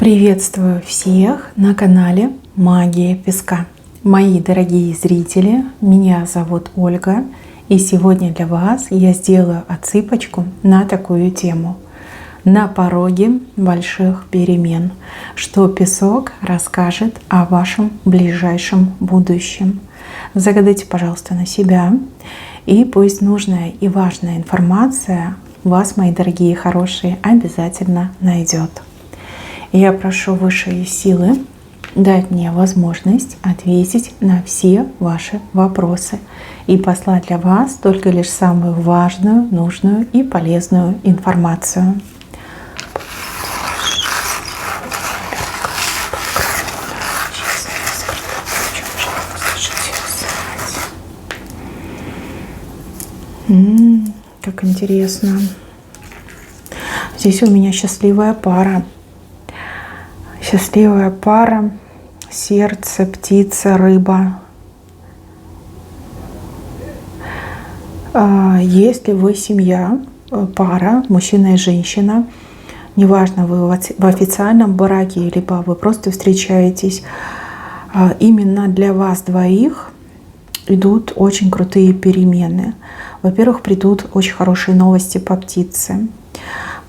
Приветствую всех на канале Магия Песка. Мои дорогие зрители, меня зовут Ольга, и сегодня для вас я сделаю отсыпочку на такую тему. На пороге больших перемен, что песок расскажет о вашем ближайшем будущем. Загадайте, пожалуйста, на себя, и пусть нужная и важная информация вас, мои дорогие хорошие, обязательно найдет. Я прошу высшие силы дать мне возможность ответить на все ваши вопросы и послать для вас только лишь самую важную, нужную и полезную информацию. Как интересно. Здесь у меня счастливая пара. Счастливая пара, сердце, птица, рыба. Если вы семья, пара, мужчина и женщина, неважно, вы в официальном браке, либо вы просто встречаетесь, именно для вас двоих идут очень крутые перемены. Во-первых, придут очень хорошие новости по птице.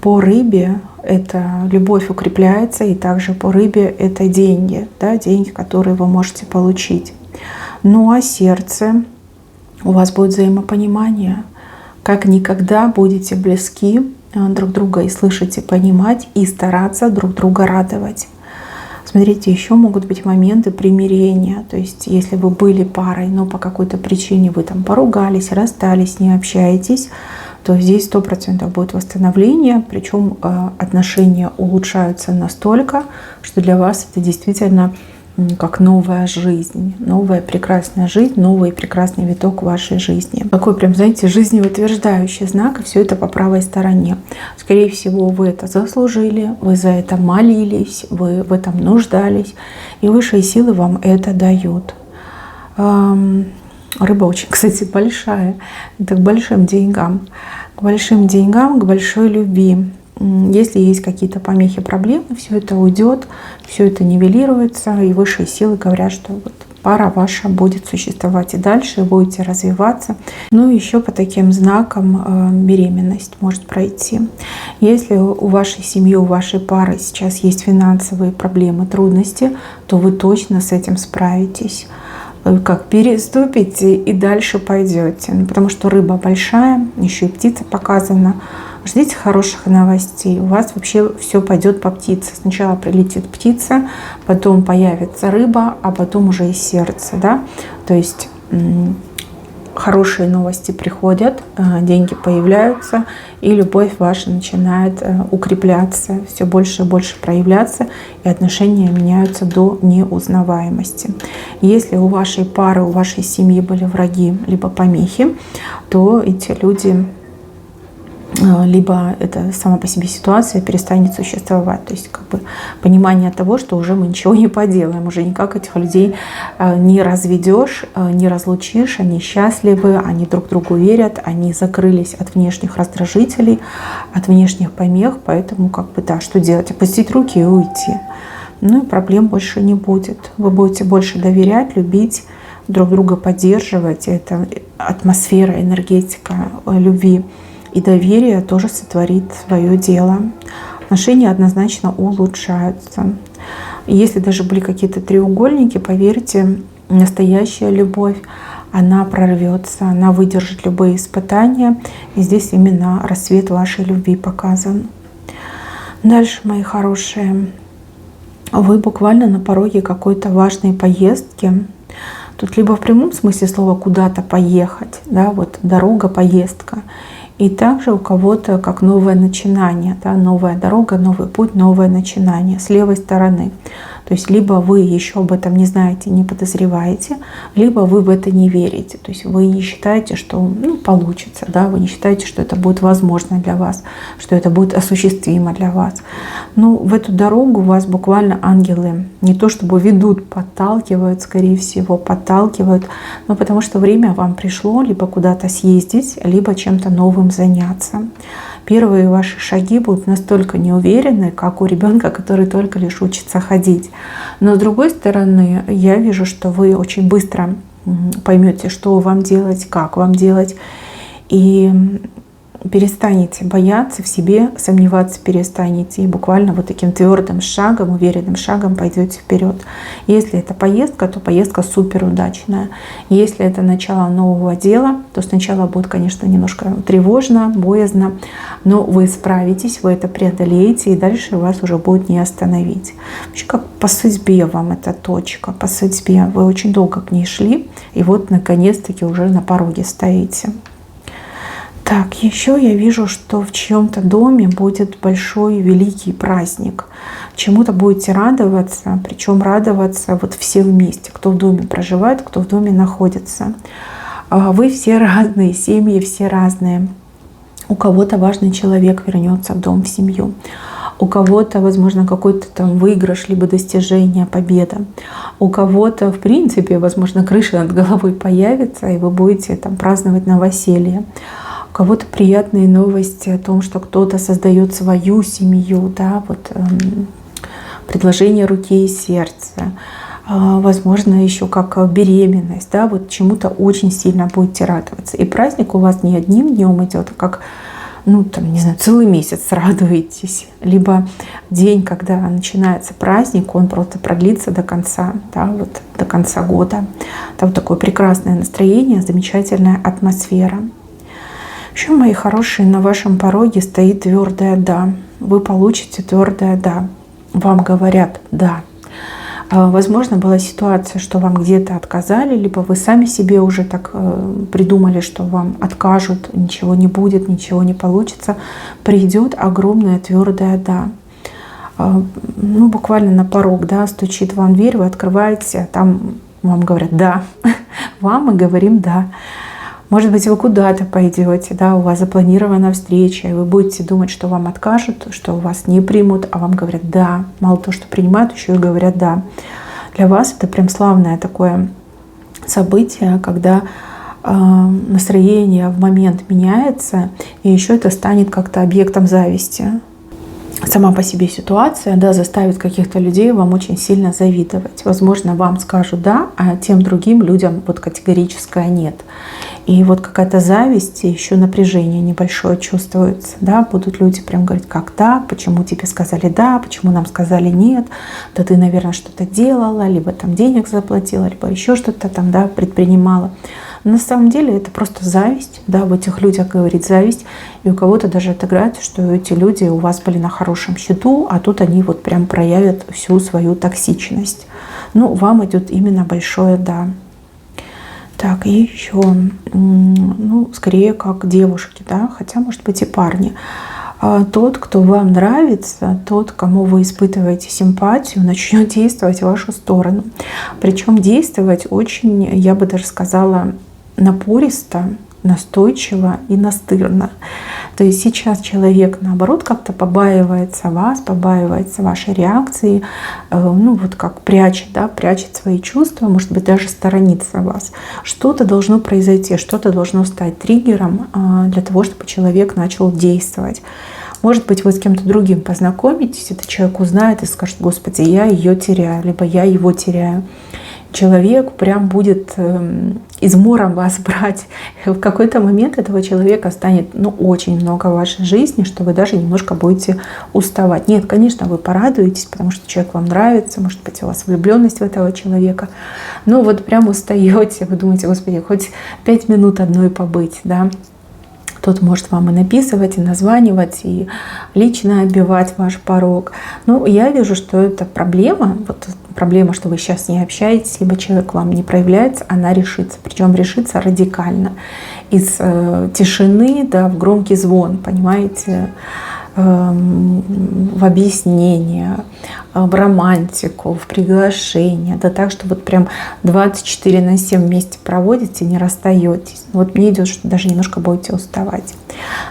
По рыбе это любовь укрепляется, и также по рыбе это деньги, да, деньги, которые вы можете получить. Ну а сердце, у вас будет взаимопонимание, как никогда будете близки друг друга и слышать, и понимать, и стараться друг друга радовать. Смотрите, еще могут быть моменты примирения. То есть, если вы были парой, но по какой-то причине вы там поругались, расстались, не общаетесь, то здесь 100% будет восстановление. Причем отношения улучшаются настолько, что для вас это действительно как новая жизнь, новая прекрасная жизнь, новый прекрасный виток вашей жизни. Такой прям, знаете, жизнеутверждающий знак, и все это по правой стороне. Скорее всего, вы это заслужили, вы за это молились, вы в этом нуждались, и высшие силы вам это дают. Рыба очень, кстати, большая. Это к большим деньгам. К большим деньгам, к большой любви. Если есть какие-то помехи, проблемы, все это уйдет, все это нивелируется, и высшие силы говорят, что вот пара ваша будет существовать и дальше, и будете развиваться. Ну и еще по таким знакам беременность может пройти. Если у вашей семьи, у вашей пары сейчас есть финансовые проблемы, трудности, то вы точно с этим справитесь. Как переступите и дальше пойдете. Потому что рыба большая, еще и птица показана. Ждите хороших новостей. У вас вообще все пойдет по птице. Сначала прилетит птица, потом появится рыба, а потом уже и сердце. Да? То есть хорошие новости приходят, деньги появляются, и любовь ваша начинает укрепляться, все больше и больше проявляться, и отношения меняются до неузнаваемости. Если у вашей пары, у вашей семьи были враги, либо помехи, то эти люди, либо эта сама по себе ситуация перестанет существовать. То есть как бы понимание того, что уже мы ничего не поделаем, уже никак этих людей не разведешь, не разлучишь, они счастливы, они друг другу верят, они закрылись от внешних раздражителей, от внешних помех, поэтому как бы да, что делать? Опустить руки и уйти. Ну и проблем больше не будет. Вы будете больше доверять, любить, друг друга поддерживать. Это атмосфера, энергетика любви и доверие тоже сотворит свое дело. Отношения однозначно улучшаются. Если даже были какие-то треугольники, поверьте, настоящая любовь, она прорвется, она выдержит любые испытания. И здесь именно рассвет вашей любви показан. Дальше, мои хорошие, вы буквально на пороге какой-то важной поездки. Тут либо в прямом смысле слова куда-то поехать, да, вот дорога, поездка. И также у кого-то как новое начинание, да, новая дорога, новый путь, новое начинание с левой стороны. То есть либо вы еще об этом не знаете, не подозреваете, либо вы в это не верите. То есть вы не считаете, что получится, да, вы не считаете, что это будет возможно для вас, что это будет осуществимо для вас. Ну, в эту дорогу вас буквально ангелы не то чтобы ведут, подталкивают, скорее всего, подталкивают, но потому что время вам пришло либо куда-то съездить, либо чем-то новым заняться. первые ваши шаги будут настолько неуверенны, как у ребенка, который только лишь учится ходить. Но с другой стороны, я вижу, что вы очень быстро поймете, что вам делать, как вам делать, и перестанете бояться в себе, сомневаться перестанете, и буквально вот таким твердым шагом, уверенным шагом пойдете вперед. Если это поездка, то поездка супер удачная. Если это начало нового дела, то сначала будет, конечно, немножко тревожно, боязно, но вы справитесь, вы это преодолеете, и дальше вас уже будет не остановить. Вообще, как по судьбе вам эта точка, по судьбе. Вы очень долго к ней шли, и вот наконец-таки уже на пороге стоите. Так, еще я вижу, что в чьем-то доме будет большой великий праздник. Чему-то будете радоваться, причем радоваться вот все вместе, кто в доме проживает, кто в доме находится. Вы все разные, семьи все разные. У кого-то важный человек вернется в дом, в семью. У кого-то, возможно, какой-то там выигрыш, либо достижение, победа. У кого-то, в принципе, возможно, крыша над головой появится, и вы будете там праздновать новоселье. У кого-то приятные новости о том, что кто-то создает свою семью, да, вот предложение руки и сердца, возможно, еще как беременность, да, вот чему-то очень сильно будете радоваться. И праздник у вас не одним днем идет, а как, ну, там, не знаю, целый месяц радуетесь. Либо день, когда начинается праздник, он просто продлится до конца, да, вот до конца года. Там такое прекрасное настроение, замечательная атмосфера. Еще, мои хорошие, на вашем пороге стоит твердое «да». Вы получите твердое «да». Вам говорят «да». Возможно, была ситуация, что вам где-то отказали, либо вы сами себе уже так придумали, что вам откажут, ничего не будет, ничего не получится. Придет огромное твердое «да». Ну, буквально на порог, да, стучит вам в дверь, вы открываете, а там вам говорят «да». Вам мы говорим «да». Может быть, вы куда-то пойдете, да, у вас запланирована встреча, и вы будете думать, что вам откажут, что вас не примут, а вам говорят «да». Мало того, что принимают, еще и говорят «да». Для вас это прям славное такое событие, когда настроение в момент меняется, и еще это станет как-то объектом зависти. Сама по себе ситуация, да, заставит каких-то людей вам очень сильно завидовать. Возможно, вам скажут «да», а тем другим людям вот категорическое «нет». И вот какая-то зависть, и еще напряжение небольшое чувствуется. Да? Будут люди прям говорить, как так, почему тебе сказали «да», почему нам сказали «нет», да ты, наверное, что-то делала, либо там денег заплатила, либо еще что-то там, да, предпринимала. Но на самом деле это просто зависть, да, в этих людях говорит зависть, и у кого-то даже отыграется, что эти люди у вас были на хорошем счету, а тут они вот прям проявят всю свою токсичность. Ну, вам идет именно большое «да». Так, и еще, ну, скорее как девушки, да, хотя, может быть, и парни. Тот, кто вам нравится, тот, кому вы испытываете симпатию, начнет действовать в вашу сторону. Причем действовать очень, я бы даже сказала, напористо, настойчиво и настырно. То есть сейчас человек, наоборот, как-то побаивается вас, побаивается вашей реакции, ну вот как прячет, да, прячет свои чувства, может быть, даже сторонится вас. Что-то должно произойти, что-то должно стать триггером для того, чтобы человек начал действовать. Может быть, вы с кем-то другим познакомитесь, этот человек узнает и скажет: «Господи, я ее теряю», либо «я его теряю». Человек прям будет измором вас брать. В какой-то момент этого человека станет, ну, очень много в вашей жизни, что вы даже немножко будете уставать. Нет, конечно, вы порадуетесь, потому что человек вам нравится, может быть, у вас влюбленность в этого человека. Но вот прям устаете, вы думаете: «Господи, хоть 5 минут одной побыть», да. Тот может вам и написывать, и названивать, и лично оббивать ваш порог. Но я вижу, что это проблема. Вот проблема, что вы сейчас не общаетесь, либо человек вам не проявляется, она решится. Причем решится радикально. Из тишины, да, в громкий звон, понимаете, в объяснение, в романтику, в приглашение, да, так, что вот прям 24/7 вместе проводите, не расстаетесь. Вот мне идет, что даже немножко будете уставать.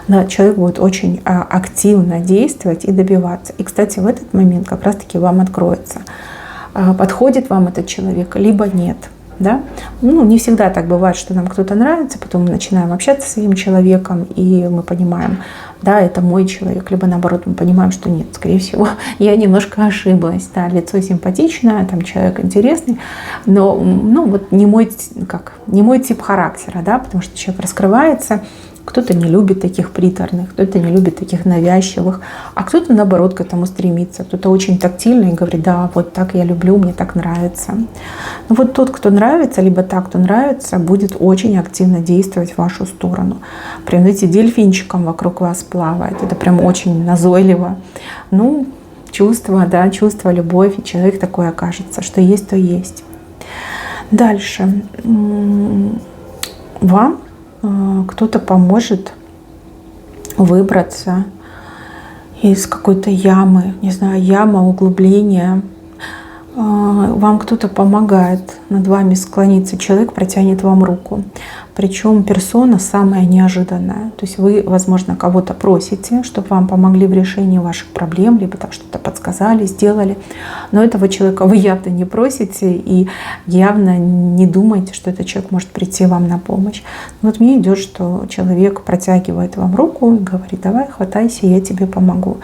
Да, человек будет очень активно действовать и добиваться. И, кстати, в этот момент как раз-таки вам откроется, подходит вам этот человек, либо нет. Да? Ну, не всегда так бывает, что нам кто-то нравится, потом мы начинаем общаться с этим человеком, и мы понимаем, да, это мой человек, либо наоборот мы понимаем, что нет, скорее всего, я немножко ошиблась, да, лицо симпатичное, там человек интересный, но ну, вот не мой тип характера, да, потому что человек раскрывается. Кто-то не любит таких приторных, кто-то не любит таких навязчивых, а кто-то, наоборот, к этому стремится. Кто-то очень тактильный и говорит, да, вот так я люблю, мне так нравится. Но вот тот, кто нравится, либо так, кто нравится, будет очень активно действовать в вашу сторону. Прям, знаете, дельфинчиком вокруг вас плавает. Это прям очень назойливо. Ну, чувство, да, чувство, любовь, и человек такой окажется, что есть, то есть. Дальше. Вам кто-то поможет выбраться из какой-то ямы, не знаю, яма, углубления. Вам кто-то помогает над вами склониться, человек протянет вам руку. Причем персона самая неожиданная. То есть вы, возможно, кого-то просите, чтобы вам помогли в решении ваших проблем, либо так что-то подсказали, сделали. Но этого человека вы явно не просите и явно не думаете, что этот человек может прийти вам на помощь. Вот мне идет, что человек протягивает вам руку и говорит, давай, хватайся, я тебе помогу.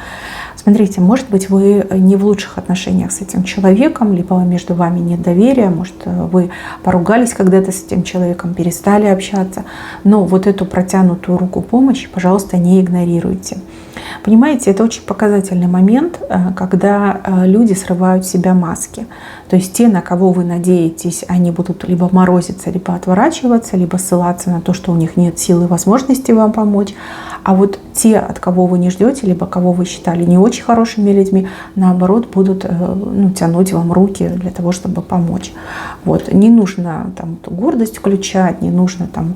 Смотрите, может быть, вы не в лучших отношениях с этим человеком, либо между вами нет доверия, может, вы поругались когда-то с этим человеком, перестали общаться, но вот эту протянутую руку помощи, пожалуйста, не игнорируйте. Понимаете, это очень показательный момент, когда люди срывают с себя маски. То есть те, на кого вы надеетесь, они будут либо морозиться, либо отворачиваться, либо ссылаться на то, что у них нет сил и возможности вам помочь. А вот те, от кого вы не ждете, либо кого вы считали не очень хорошими людьми, наоборот, будут тянуть вам руки для того, чтобы помочь. Вот. Не нужно там гордость включать, не нужно там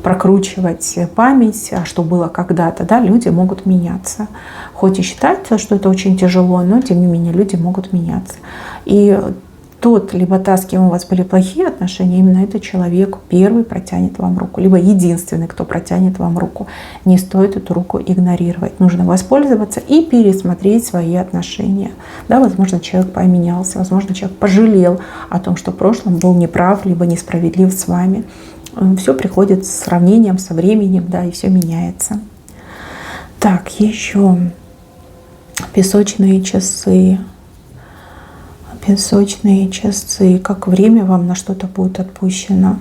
прокручивать память, а что было когда-то. Да? Люди могут меняться. Хоть и считается, что это очень тяжело, но тем не менее люди могут меняться. И тот, либо та, с кем у вас были плохие отношения, именно этот человек первый протянет вам руку, либо единственный, кто протянет вам руку. Не стоит эту руку игнорировать. Нужно воспользоваться и пересмотреть свои отношения. Да, возможно, человек поменялся, возможно, человек пожалел о том, что в прошлом был неправ, либо несправедлив с вами. Все приходит с сравнением, со временем, да, и все меняется. Так, еще песочные часы. Песочные часы, как время вам на что-то будет отпущено.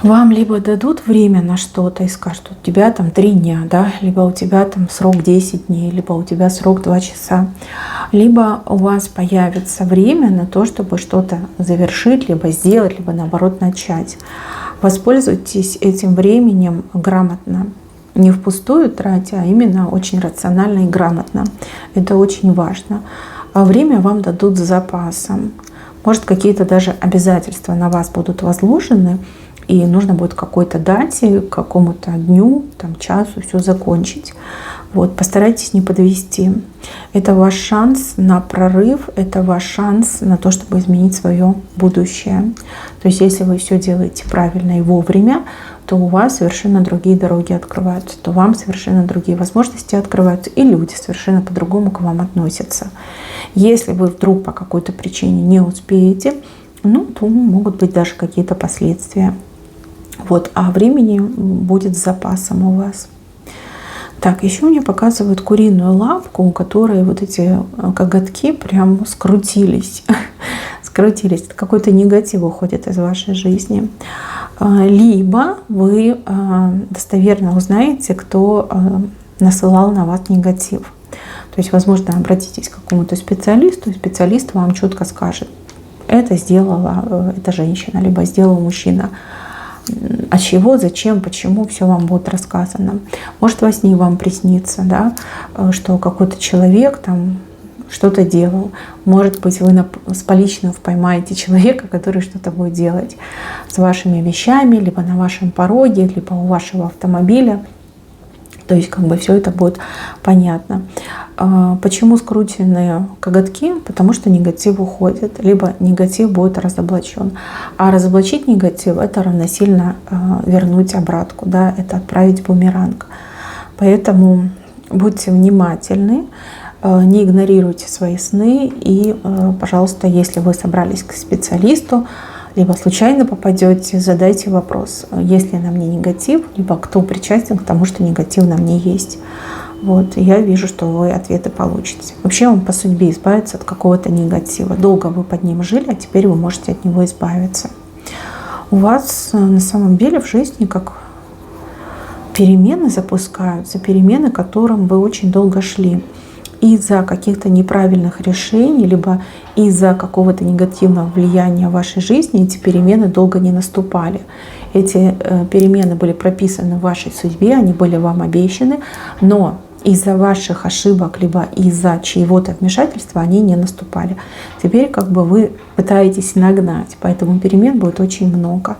Вам либо дадут время на что-то и скажут, у тебя там 3 дня, да, либо у тебя там срок 10 дней, либо у тебя срок 2 часа, либо у вас появится время на то, чтобы что-то завершить, либо сделать, либо наоборот начать. Воспользуйтесь этим временем грамотно. Не впустую тратя, а именно очень рационально и грамотно. Это очень важно. А время вам дадут с запасом. Может, какие-то даже обязательства на вас будут возложены, и нужно будет какой-то дате, какому-то дню, там, часу все закончить. Вот, постарайтесь не подвести. Это ваш шанс на прорыв, это ваш шанс на то, чтобы изменить свое будущее. То есть, если вы все делаете правильно и вовремя, то у вас совершенно другие дороги открываются, то вам совершенно другие возможности открываются, и люди совершенно по-другому к вам относятся. Если вы вдруг по какой-то причине не успеете, то могут быть даже какие-то последствия. Вот, а времени будет с запасом у вас. Так, еще мне показывают куриную лапку, у которой вот эти коготки прям скрутились. Скрутились. Какой-то негатив уходит из вашей жизни. Либо вы достоверно узнаете, кто насылал на вас негатив. То есть, возможно, обратитесь к какому-то специалисту, и специалист вам четко скажет, это сделала эта женщина, либо сделал мужчина. От чего, зачем, почему, все вам будет рассказано. Может, во сне вам приснится, да, что какой-то человек там что-то делал. Может быть, вы с поличным поймаете человека, который что-то будет делать с вашими вещами, либо на вашем пороге, либо у вашего автомобиля. То есть как бы все это будет понятно. Почему скрученные коготки? Потому что негатив уходит, либо негатив будет разоблачен. А разоблачить негатив — это равносильно вернуть обратку, да, это отправить бумеранг. Поэтому будьте внимательны, не игнорируйте свои сны и, пожалуйста, если вы собрались к специалисту, либо случайно попадете, задайте вопрос, есть ли на мне негатив, либо кто причастен к тому, что негатив на мне есть. Вот, и я вижу, что вы ответы получите. Вообще вам по судьбе избавиться от какого-то негатива. Долго вы под ним жили, а теперь вы можете от него избавиться. У вас на самом деле в жизни как перемены запускаются, перемены, к которым вы очень долго шли. Из-за каких-то неправильных решений, либо из-за какого-то негативного влияния в вашей жизни эти перемены долго не наступали. Эти перемены были прописаны в вашей судьбе, они были вам обещаны, но из-за ваших ошибок, либо из-за чьего-то вмешательства они не наступали. Теперь как бы вы пытаетесь нагнать, поэтому перемен будет очень много.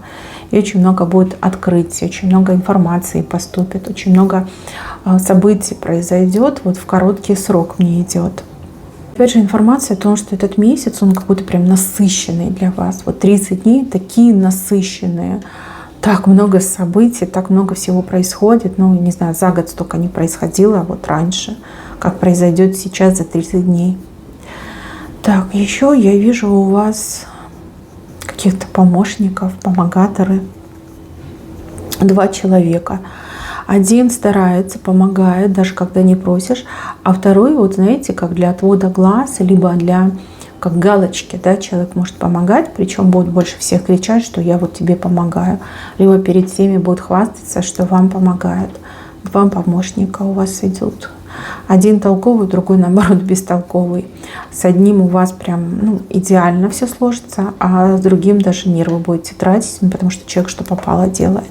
И очень много будет открытий, очень много информации поступит, очень много событий произойдет. Вот в короткий срок мне идет. Опять же, информация о том, что этот месяц, он какой-то прям насыщенный для вас. Вот 30 дней такие насыщенные. Так много событий, так много всего происходит. Ну, не знаю, за год столько не происходило, вот раньше, как произойдет сейчас за 30 дней. Так, еще я вижу у вас каких-то помощников, помогаторы. 2 человека. Один старается, помогает, даже когда не просишь, а второй, вот знаете, как для отвода глаз, либо для как галочки, да, человек может помогать, причем будет больше всех кричать, что я вот тебе помогаю, либо перед всеми будет хвастаться, что вам помогает. 2 помощника у вас идут. Один толковый, другой, наоборот, бестолковый. С одним у вас прям идеально все сложится, а с другим даже нервы будете тратить, потому что человек что попало делает.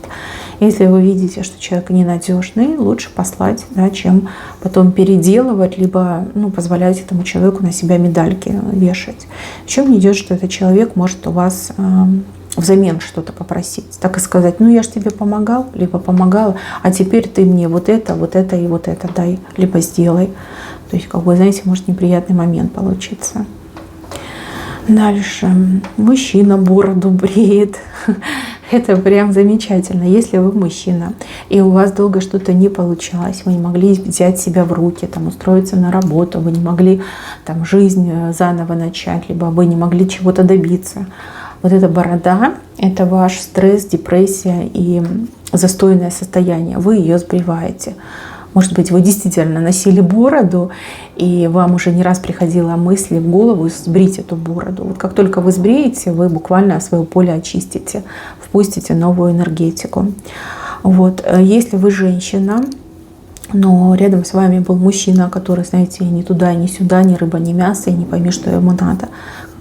Если вы видите, что человек ненадежный, лучше послать, да, чем потом переделывать, либо позволять этому человеку на себя медальки вешать. Еще мне идет, что этот человек может у вас взамен что-то попросить. Так и сказать, я же тебе помогал, либо помогала, а теперь ты мне вот это и вот это дай, либо сделай. То есть, знаете, может неприятный момент получиться. Дальше. Мужчина бороду бреет. Это прям замечательно. Если вы мужчина, и у вас долго что-то не получалось, вы не могли взять себя в руки, устроиться на работу, вы не могли жизнь заново начать, либо вы не могли чего-то добиться. Вот эта борода – это ваш стресс, депрессия и застойное состояние. Вы ее сбриваете. Может быть, вы действительно носили бороду, и вам уже не раз приходила мысль в голову сбрить эту бороду. Вот как только вы сбреете, вы буквально свое поле очистите, впустите новую энергетику. Вот. Если вы женщина, но рядом с вами был мужчина, который, знаете, ни туда, ни сюда, ни рыба, ни мясо, и не пойми, что ему надо.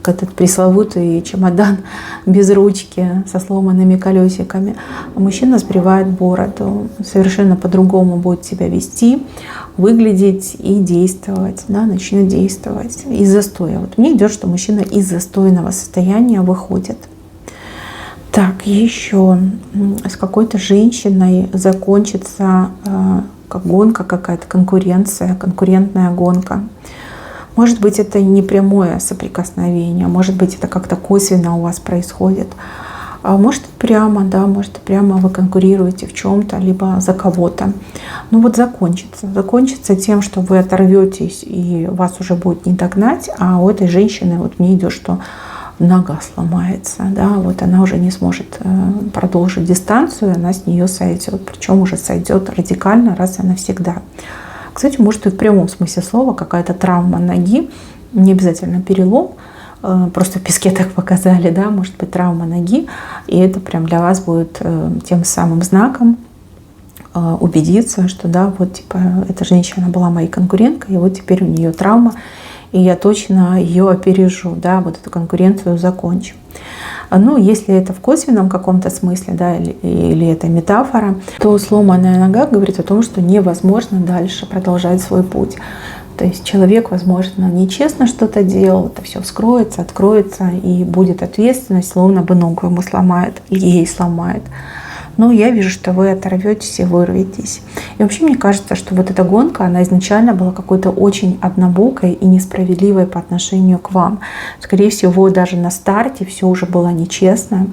Как этот пресловутый чемодан без ручки, со сломанными колесиками. А мужчина сбривает бороду, совершенно по-другому будет себя вести, выглядеть и действовать. Да, начнет действовать из застоя. Вот мне идет, что мужчина из застойного состояния выходит. Так, еще с какой-то женщиной закончится как гонка какая-то, конкурентная гонка. Может быть, это не прямое соприкосновение, может быть, это как-то косвенно у вас происходит. А может, прямо, да, может, прямо вы конкурируете в чем-то, либо за кого-то. Закончится тем, что вы оторветесь, и вас уже будет не догнать, а у этой женщины, мне идет, что нога сломается, да, она уже не сможет продолжить дистанцию, она с нее сойдет, причем уже сойдет радикально раз и навсегда. Кстати, может и в прямом смысле слова какая-то травма ноги, не обязательно перелом, просто в песке так показали, да, может быть травма ноги, и это прям для вас будет тем самым знаком убедиться, что да, эта женщина была моей конкуренткой, и теперь у нее травма, и я точно ее опережу, да, эту конкуренцию закончу. Если это в косвенном каком-то смысле, да, или это метафора, то сломанная нога говорит о том, что невозможно дальше продолжать свой путь. То есть человек, возможно, нечестно что-то делал, это все вскроется, откроется, и будет ответственность, словно бы ногу ему сломает, или ей сломает. Но я вижу, что вы оторветесь и вырветесь. И вообще мне кажется, что эта гонка, она изначально была какой-то очень однобокой и несправедливой по отношению к вам. Скорее всего, даже на старте все уже было нечестно,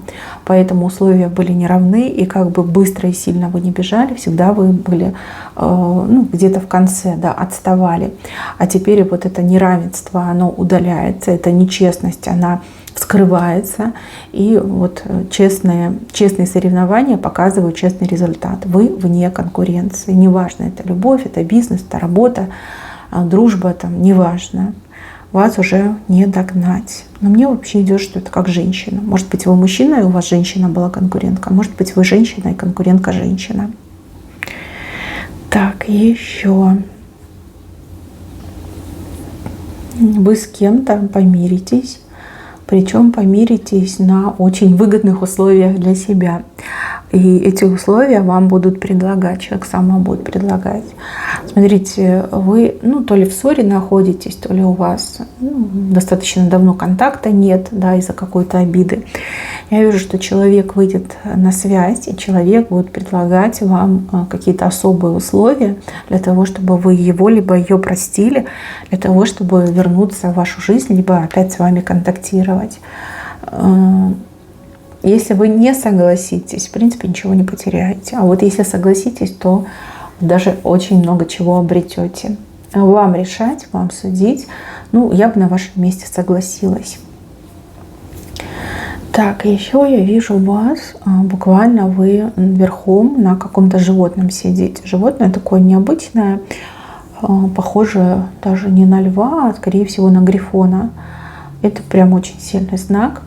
поэтому условия были неравны, и быстро и сильно вы не бежали, всегда вы были где-то в конце, да, отставали. А теперь это неравенство, оно удаляется, эта нечестность, она вскрывается, и вот честные соревнования показывают честный результат. Вы вне конкуренции. Неважно, это любовь, это бизнес, это работа, дружба, там, неважно. Вас уже не догнать. Но мне вообще идет, что это как женщина. Может быть, вы мужчина, и у вас женщина была конкурентка. Может быть, вы женщина, и конкурентка женщина. Так, еще. Вы с кем-то помиритесь. Причем помиритесь на очень выгодных условиях для себя. И эти условия вам будут предлагать, человек сам вам будет предлагать. Смотрите, вы то ли в ссоре находитесь, то ли у вас достаточно давно контакта нет, да, из-за какой-то обиды. Я вижу, что человек выйдет на связь, и человек будет предлагать вам какие-то особые условия для того, чтобы вы его либо ее простили, для того, чтобы вернуться в вашу жизнь, либо опять с вами контактировать. Если вы не согласитесь, в принципе, ничего не потеряете. А вот если согласитесь, то даже очень много чего обретете. Вам решать, вам судить. Я бы на вашем месте согласилась. Так, еще я вижу вас, буквально вы верхом на каком-то животном сидите. Животное такое необычное, похоже даже не на льва, а скорее всего на грифона. Это прям очень сильный знак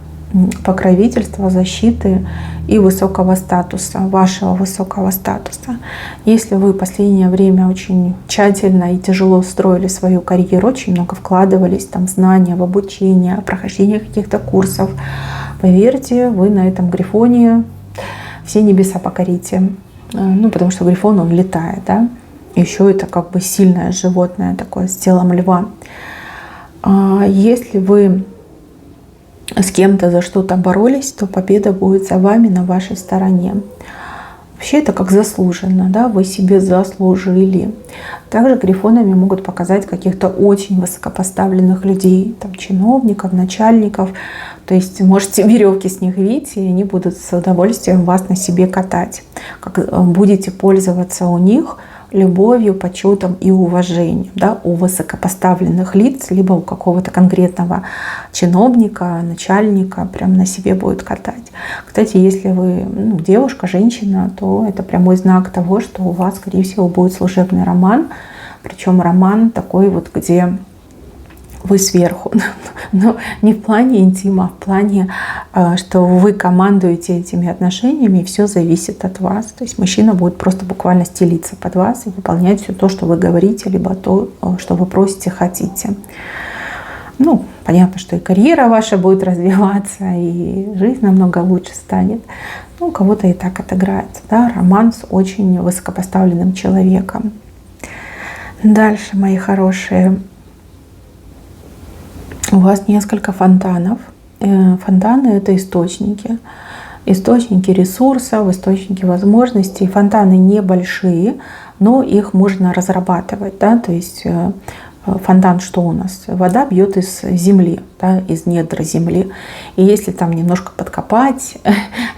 покровительства, защиты и высокого статуса, вашего высокого статуса. Если вы в последнее время очень тщательно и тяжело строили свою карьеру, очень много вкладывались в знания, в обучение, прохождение каких-то курсов, поверьте, вы на этом грифоне все небеса покорите. Потому что грифон, он летает, да? Еще это как бы сильное животное такое с телом льва. Если вы с кем-то за что-то боролись, то победа будет за вами, на вашей стороне. Вообще это как заслуженно, да, вы себе заслужили. Также грифонами могут показать каких-то очень высокопоставленных людей, чиновников, начальников. То есть можете веревки с них видеть, и они будут с удовольствием вас на себе катать. Как будете пользоваться у них любовью, почетом и уважением, да, у высокопоставленных лиц, либо у какого-то конкретного чиновника, начальника, прям на себе будет катать. Кстати, если вы девушка, женщина, то это прямой знак того, что у вас, скорее всего, будет служебный роман, причем роман такой вот, где вы сверху, но не в плане интима, а в плане, что вы командуете этими отношениями, и все зависит от вас. То есть мужчина будет просто буквально стелиться под вас и выполнять все то, что вы говорите, либо то, что вы просите, хотите. Понятно, что и карьера ваша будет развиваться, и жизнь намного лучше станет. У кого-то и так отыграется, да, роман с очень высокопоставленным человеком. Дальше, мои хорошие, у вас несколько фонтанов. Фонтаны — это источники. Источники ресурсов, источники возможностей. Фонтаны небольшие, но их можно разрабатывать. Да? То есть фонтан что у нас? Вода бьет из земли, да, из недр земли. И если там немножко подкопать,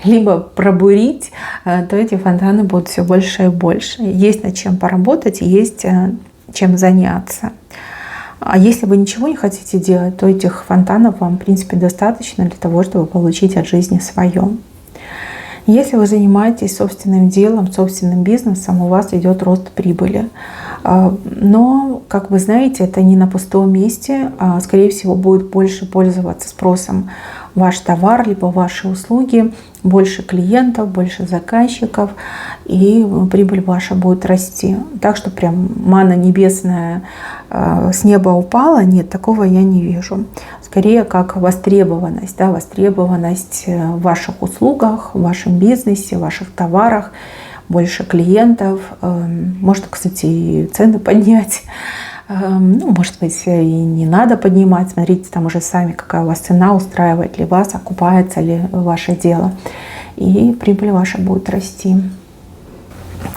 либо пробурить, то эти фонтаны будут все больше и больше. Есть над чем поработать, есть чем заняться. А если вы ничего не хотите делать, то этих фонтанов вам, в принципе, достаточно для того, чтобы получить от жизни свое. Если вы занимаетесь собственным делом, собственным бизнесом, у вас идет рост прибыли. Но, как вы знаете, это не на пустом месте, а, скорее всего, будет больше пользоваться спросом ваш товар, либо ваши услуги, больше клиентов, больше заказчиков, и прибыль ваша будет расти. Так что прям манна небесная с неба упала, нет, такого я не вижу. Скорее как востребованность, да, востребованность в ваших услугах, в вашем бизнесе, в ваших товарах, больше клиентов. Можно, кстати, и цены поднять. Может быть, и не надо поднимать. Смотрите там уже сами, какая у вас цена, устраивает ли вас, окупается ли ваше дело. И прибыль ваша будет расти.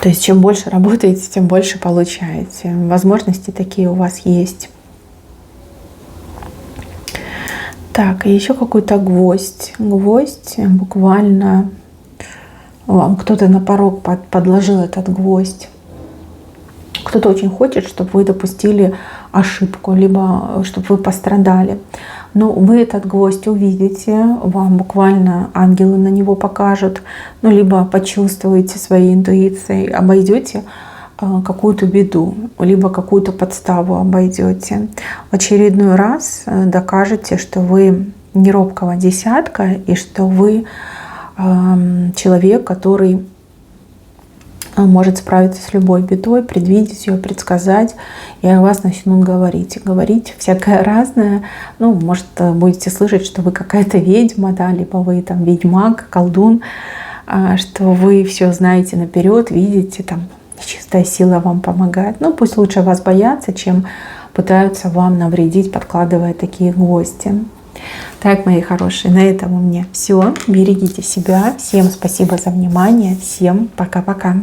То есть чем больше работаете, тем больше получаете. Возможности такие у вас есть. Так, и еще какой-то гвоздь. Гвоздь буквально вам кто-то на порог подложил этот гвоздь. Кто-то очень хочет, чтобы вы допустили ошибку, либо чтобы вы пострадали. Но вы этот гвоздь увидите, вам буквально ангелы на него покажут, ну, либо почувствуете своей интуицией, обойдете какую-то беду, либо какую-то подставу обойдете. В очередной раз докажете, что вы не робкого десятка и что вы человек, который может справиться с любой бедой, предвидеть ее, предсказать, и о вас начнут говорить. И говорить всякое разное. Ну, может, будете слышать, что вы какая-то ведьма, да, либо вы там ведьмак, колдун, что вы все знаете наперед, видите, там чистая сила вам помогает. Ну, пусть лучше вас боятся, чем пытаются вам навредить, подкладывая такие гвозди. Так, мои хорошие, на этом у меня все. Берегите себя. Всем спасибо за внимание. Всем пока-пока.